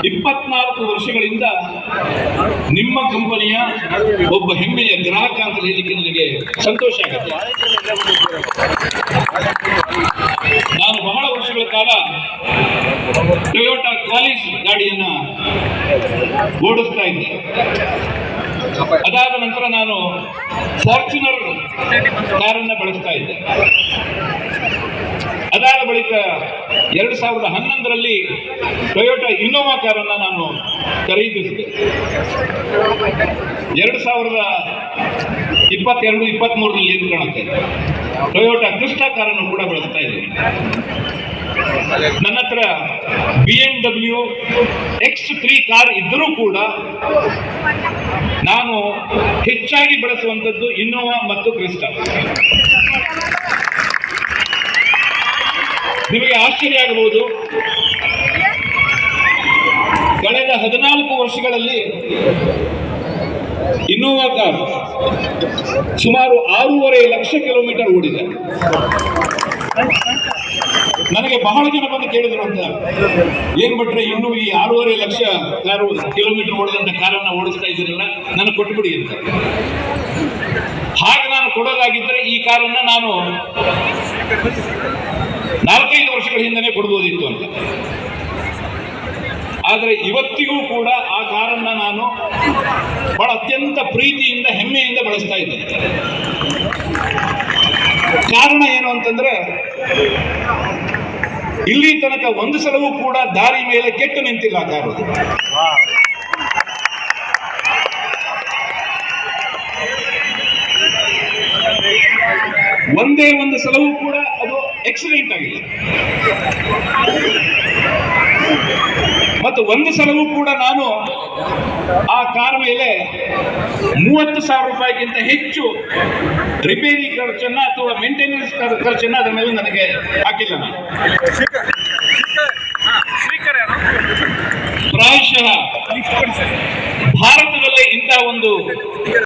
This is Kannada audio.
24 ವರ್ಷಗಳಿಂದ ನಿಮ್ಮ ಕಂಪನಿಯ ಒಬ್ಬ ಹೆಮ್ಮೆಯ ಗ್ರಾಹಕ ಅಂತ ಹೇಳಲಿಕ್ಕೆ ನನಗೆ ಸಂತೋಷ ಆಗುತ್ತೆ. ನಾನು ಬಹಳ ವರ್ಷಗಳ ಕಾಲ ಟೊಯೋಟಾ ಕ್ವಾಲಿಸ್ ಗಾಡಿಯನ್ನ ಓಡಿಸ್ತಾ ಇದ್ದೆ. ಅದಾದ ನಂತರ ನಾನು ಫಾರ್ಚುನರ್ ಕಾರನ್ನು ಬಳಸ್ತಾ ಇದ್ದೆ. ಅದಾದ ಬಳಿಕ 2011ರಲ್ಲಿ ಟೊಯೋಟಾ ಇನ್ನೋವಾ ಕಾರನ್ನು ನಾನು ಖರೀದಿಸಿದೆ. 2022-23ರಲ್ಲಿ ಏನು ಕಾಣುತ್ತೆ, ಟೊಯೋಟಾ ಕ್ರಿಸ್ಟಾ ಕಾರನ್ನು ಕೂಡ ಬಳಸ್ತಾ ಇದ್ದೀನಿ. ನನ್ನ ಹತ್ರ BMW X3 ಕಾರ್ ಇದ್ದರೂ ಕೂಡ ನಾನು ಹೆಚ್ಚಾಗಿ ಬಳಸುವಂಥದ್ದು ಇನ್ನೋವಾ ಮತ್ತು ಕ್ರಿಸ್ಟಾ. ನಿಮಗೆ ಆಶ್ಚರ್ಯ ಆಗಬಹುದು, ಕಳೆದ 14 ವರ್ಷಗಳಲ್ಲಿ ಇನ್ನೋವಾ ಕಾರ್ ಸುಮಾರು 6.5 ಲಕ್ಷ ಕಿಲೋಮೀಟರ್ ಓಡಿದೆ. ನನಗೆ ಬಹಳ ಜನ ಬಂದು ಕೇಳಿದ್ರು ಅಂತ, ಏನ್ ಬಿಟ್ರೆ ಇನ್ನೂ ಈ 6.5 ಲಕ್ಷ ಕಿಲೋಮೀಟರ್ ಓಡಿದಂತ ಕಾರನ್ನು ಓಡಿಸ್ತಾ ಇದ್ದೀರಲ್ಲ, ನನಗೆ ಕೊಟ್ಟುಬಿಡಿ ಅಂತ. ಹಾಗೆ ನಾನು ಕೊಡೋದಾಗಿದ್ದರೆ ಈ ಕಾರನ್ನು ನಾನು 4-5 ವರ್ಷಗಳ ಹಿಂದೆನೇ ಕೊಡ್ಬೋದಿತ್ತು ಅಂತ. ಆದರೆ ಇವತ್ತಿಗೂ ಕೂಡ ಆ ಕಾರನ್ನು ನಾನು ಬಹಳ ಅತ್ಯಂತ ಪ್ರೀತಿಯಿಂದ ಹೆಮ್ಮೆಯಿಂದ ಬಳಸ್ತಾ ಇದ್ದೇನೆ. ಕಾರಣ ಏನು ಅಂತಂದ್ರೆ, ಇಲ್ಲಿ ತನಕ ಒಂದು ಸಲವೂ ಕೂಡ ದಾರಿ ಮೇಲೆ ಕೆಟ್ಟು ನಿಂತಿಲ್ಲ ಕಾರು. ಒಂದೇ ಒಂದು ಸಲವೂ ಕೂಡ ಅದು ಆಕ್ಸಿಡೆಂಟ್ ಆಗಿಲ್ಲ. ಮತ್ತು ಒಂದು ಸಲವೂ ಕೂಡ ನಾನು ಆ ಕಾರ್ ಮೇಲೆ 30,000 ರೂಪಾಯಿಗಿಂತ ಹೆಚ್ಚು ರಿಪೇರಿ ಖರ್ಚನ್ನ ಅಥವಾ ಮೇಂಟೆನೆನ್ಸ್ ಖರ್ಚನ್ನ ಅದರ ಮೇಲೆ ನನಗೆ ಹಾಕಿಲ್ಲ. ನಾನು ಪ್ರಾಯಶಃ ಭಾರತದಲ್ಲೇ ಇಂಥ ಒಂದು